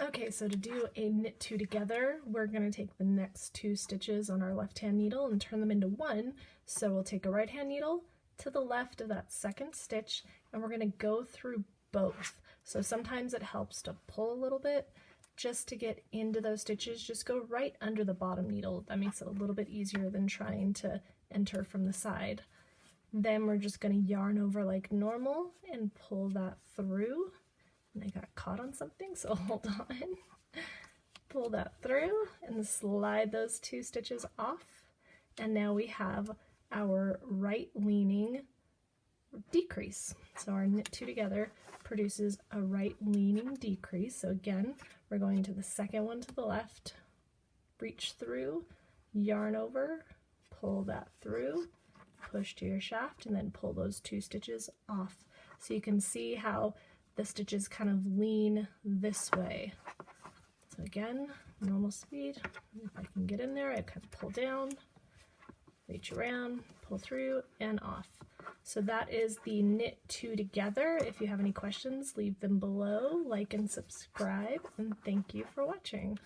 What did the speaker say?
Okay, so to do a knit two together, we're going to take the next two stitches on our left hand needle and turn them into one. So we'll take a right hand needle to the left of that second stitch, and we're going to go through both. So sometimes it helps to pull a little bit just to get into those stitches. Just go right under the bottom needle. That makes it a little bit easier than trying to enter from the side. Then we're just going to yarn over like normal and pull that through. And I got caught on something, so hold on. Pull that through and slide those two stitches off. And now we have our right leaning decrease. So our knit two together produces a right leaning decrease. So again, we're going to the second one to the left, reach through, yarn over, pull that through, push to your shaft, and then pull those two stitches off. So you can see how the stitches kind of lean this way. So again, normal speed. If I can get in there, I kind of pull down, reach around, pull through, and off. So that is the knit two together. If you have any questions, leave them below, like and subscribe, and thank you for watching.